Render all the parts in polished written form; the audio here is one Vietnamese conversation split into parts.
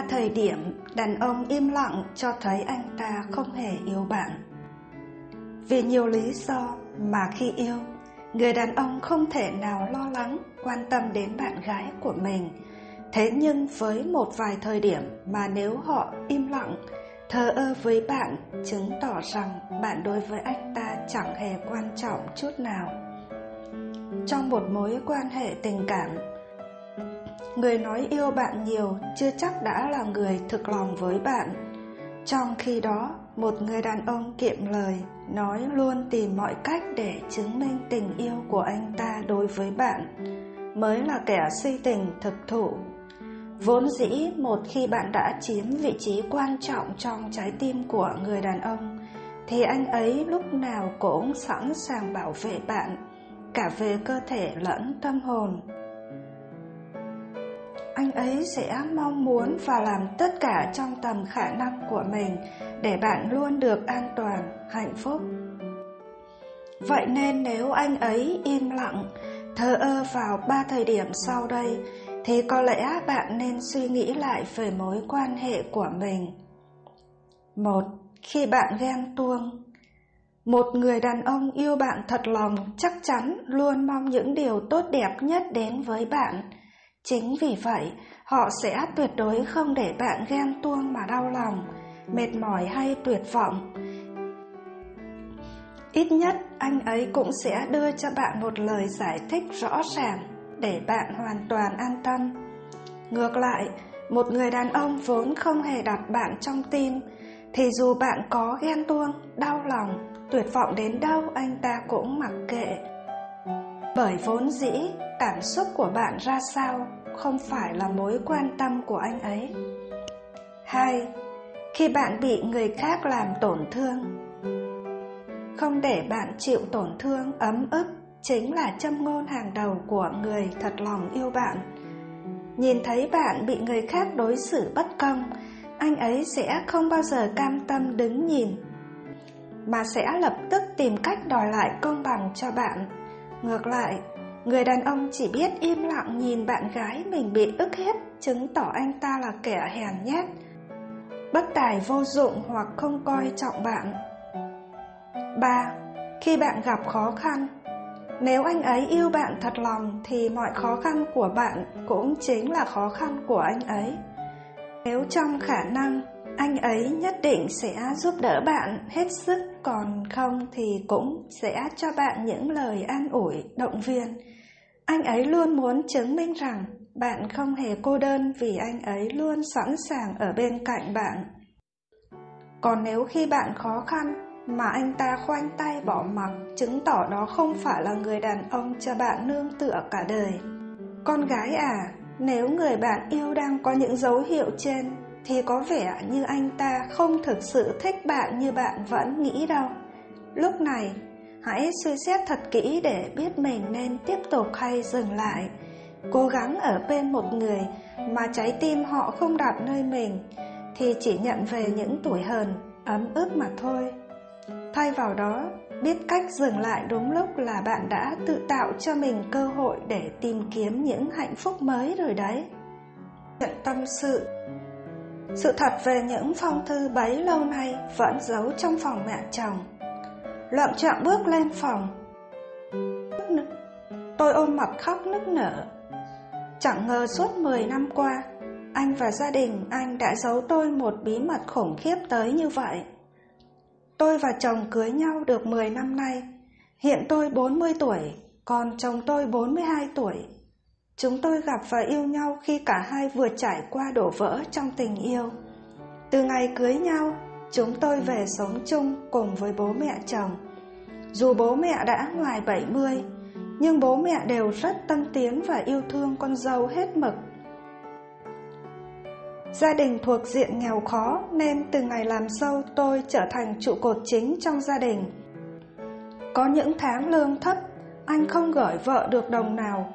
thời điểm đàn ông im lặng cho thấy anh ta không hề yêu bạn. Vì nhiều lý do mà khi yêu, người đàn ông không thể nào lo lắng, quan tâm đến bạn gái của mình. Thế nhưng với một vài thời điểm mà nếu họ im lặng, thờ ơ với bạn, chứng tỏ rằng bạn đối với anh ta chẳng hề quan trọng chút nào. Trong một mối quan hệ tình cảm, người nói yêu bạn nhiều chưa chắc đã là người thực lòng với bạn. Trong khi đó, một người đàn ông kiệm lời, nói luôn tìm mọi cách để chứng minh tình yêu của anh ta đối với bạn, mới là kẻ si tình thực thụ. Vốn dĩ một khi bạn đã chiếm vị trí quan trọng trong trái tim của người đàn ông, thì anh ấy lúc nào cũng sẵn sàng bảo vệ bạn, cả về cơ thể lẫn tâm hồn. Anh ấy sẽ mong muốn và làm tất cả trong tầm khả năng của mình để bạn luôn được an toàn, hạnh phúc. Vậy nên nếu anh ấy im lặng, thờ ơ vào 3 thời điểm sau đây, thì có lẽ bạn nên suy nghĩ lại về mối quan hệ của mình. 1. Khi bạn ghen tuông. Một người đàn ông yêu bạn thật lòng chắc chắn luôn mong những điều tốt đẹp nhất đến với bạn. Chính vì vậy, họ sẽ tuyệt đối không để bạn ghen tuông mà đau lòng, mệt mỏi hay tuyệt vọng. Ít nhất anh ấy cũng sẽ đưa cho bạn một lời giải thích rõ ràng để bạn hoàn toàn an tâm. Ngược lại, một người đàn ông vốn không hề đặt bạn trong tim, thì dù bạn có ghen tuông, đau lòng, tuyệt vọng đến đâu anh ta cũng mặc kệ. Bởi vốn dĩ, cảm xúc của bạn ra sao không phải là mối quan tâm của anh ấy. 2. Khi bạn bị người khác làm tổn thương. Không để bạn chịu tổn thương, ấm ức chính là châm ngôn hàng đầu của người thật lòng yêu bạn. Nhìn thấy bạn bị người khác đối xử bất công, anh ấy sẽ không bao giờ cam tâm đứng nhìn, mà sẽ lập tức tìm cách đòi lại công bằng cho bạn. Ngược lại, người đàn ông chỉ biết im lặng nhìn bạn gái mình bị ức hiếp, chứng tỏ anh ta là kẻ hèn nhát, bất tài vô dụng hoặc không coi trọng bạn. 3. Khi bạn gặp khó khăn. Nếu anh ấy yêu bạn thật lòng thì mọi khó khăn của bạn cũng chính là khó khăn của anh ấy. Nếu trong khả năng, anh ấy nhất định sẽ giúp đỡ bạn hết sức, còn không thì cũng sẽ cho bạn những lời an ủi, động viên. Anh ấy luôn muốn chứng minh rằng bạn không hề cô đơn vì anh ấy luôn sẵn sàng ở bên cạnh bạn. Còn nếu khi bạn khó khăn mà anh ta khoanh tay bỏ mặc, chứng tỏ đó không phải là người đàn ông cho bạn nương tựa cả đời. Con gái à, nếu người bạn yêu đang có những dấu hiệu trên, thì có vẻ như anh ta không thực sự thích bạn như bạn vẫn nghĩ đâu. Lúc này, hãy suy xét thật kỹ để biết mình nên tiếp tục hay dừng lại. Cố gắng ở bên một người mà trái tim họ không đặt nơi mình, thì chỉ nhận về những tủi hờn, ấm ức mà thôi. Thay vào đó, biết cách dừng lại đúng lúc là bạn đã tự tạo cho mình cơ hội để tìm kiếm những hạnh phúc mới rồi đấy. Chuyện tâm sự. Sự thật về những phong thư bấy lâu nay vẫn giấu trong phòng mẹ chồng. Loạng choạng bước lên phòng. Tôi ôm mặt khóc nức nở. Chẳng ngờ suốt 10 năm qua, anh và gia đình anh đã giấu tôi một bí mật khủng khiếp tới như vậy. Tôi và chồng cưới nhau được 10 năm nay. Hiện tôi 40 tuổi, còn chồng tôi 42 tuổi. Chúng tôi gặp và yêu nhau khi cả hai vừa trải qua đổ vỡ trong tình yêu. Từ ngày cưới nhau, chúng tôi về sống chung cùng với bố mẹ chồng. Dù bố mẹ đã ngoài 70, nhưng bố mẹ đều rất tân tiến và yêu thương con dâu hết mực. Gia đình thuộc diện nghèo khó nên từ ngày làm dâu tôi trở thành trụ cột chính trong gia đình. Có những tháng lương thấp, anh không gửi vợ được đồng nào.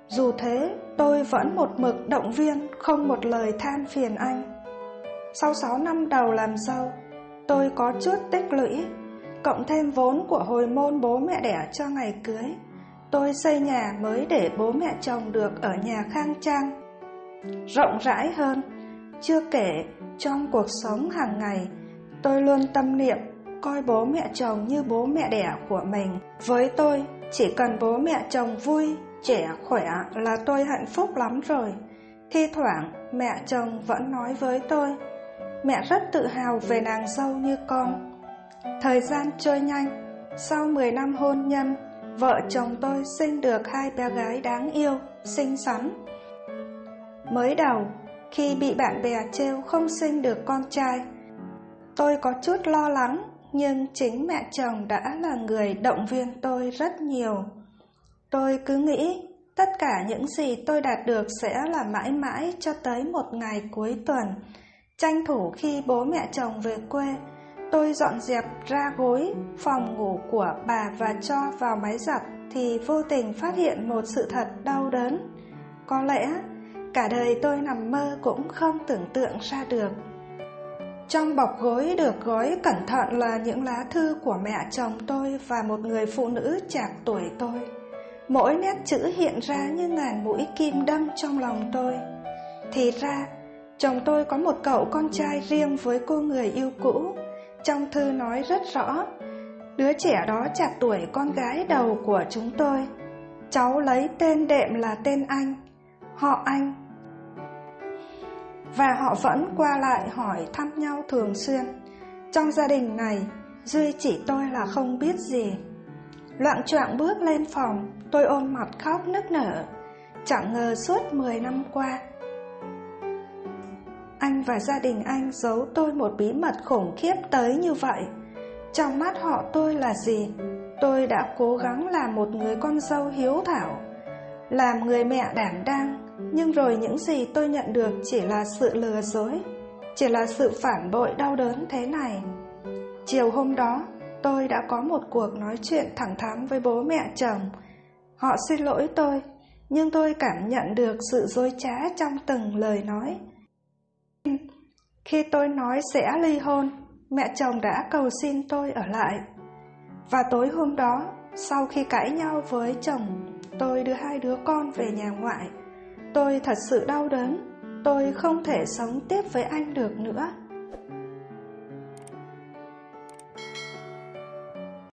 Dù thế, tôi vẫn một mực động viên, không một lời than phiền anh. Sau 6 năm đầu làm dâu, tôi có chút tích lũy, cộng thêm vốn của hồi môn bố mẹ đẻ cho ngày cưới. Tôi xây nhà mới để bố mẹ chồng được ở nhà khang trang. rộng rãi hơn. Chưa kể, trong cuộc sống hàng ngày, tôi luôn tâm niệm coi bố mẹ chồng như bố mẹ đẻ của mình. Với tôi, chỉ cần bố mẹ chồng vui, trẻ, khỏe là tôi hạnh phúc lắm rồi. Thi thoảng, mẹ chồng vẫn nói với tôi, mẹ rất tự hào về nàng dâu như con. Thời gian trôi nhanh, sau 10 năm hôn nhân, vợ chồng tôi sinh được 2 bé gái đáng yêu, xinh xắn. Mới đầu, khi bị bạn bè trêu không sinh được con trai, tôi có chút lo lắng, nhưng chính mẹ chồng đã là người động viên tôi rất nhiều. Tôi cứ nghĩ tất cả những gì tôi đạt được sẽ là mãi mãi cho tới một ngày cuối tuần. Tranh thủ khi bố mẹ chồng về quê, tôi dọn dẹp ra gối phòng ngủ của bà và cho vào máy giặt thì vô tình phát hiện một sự thật đau đớn. Có lẽ cả đời tôi nằm mơ cũng không tưởng tượng ra được. Trong bọc gối được gói cẩn thận là những lá thư của mẹ chồng tôi và một người phụ nữ chạc tuổi tôi. Mỗi nét chữ hiện ra như ngàn mũi kim đâm trong lòng tôi. Thì ra, chồng tôi có một cậu con trai riêng với cô người yêu cũ. Trong thư nói rất rõ, đứa trẻ đó chạc tuổi con gái đầu của chúng tôi. Cháu lấy tên đệm là tên anh, họ anh. Và họ vẫn qua lại hỏi thăm nhau thường xuyên. Trong gia đình này, duy chỉ tôi là không biết gì. Loạng choạng bước lên phòng, tôi ôm mặt khóc nức nở. Chẳng ngờ suốt 10 năm qua, anh và gia đình anh giấu tôi một bí mật khủng khiếp tới như vậy. Trong mắt họ tôi là gì? Tôi đã cố gắng làm một người con dâu hiếu thảo, làm người mẹ đảm đang, nhưng rồi những gì tôi nhận được chỉ là sự lừa dối, chỉ là sự phản bội đau đớn thế này. Chiều hôm đó, tôi đã có một cuộc nói chuyện thẳng thắn với bố mẹ chồng. Họ xin lỗi tôi, nhưng tôi cảm nhận được sự dối trá trong từng lời nói. Khi tôi nói sẽ ly hôn, mẹ chồng đã cầu xin tôi ở lại. Và tối hôm đó, sau khi cãi nhau với chồng, tôi đưa 2 đứa con về nhà ngoại. Tôi thật sự đau đớn, tôi không thể sống tiếp với anh được nữa.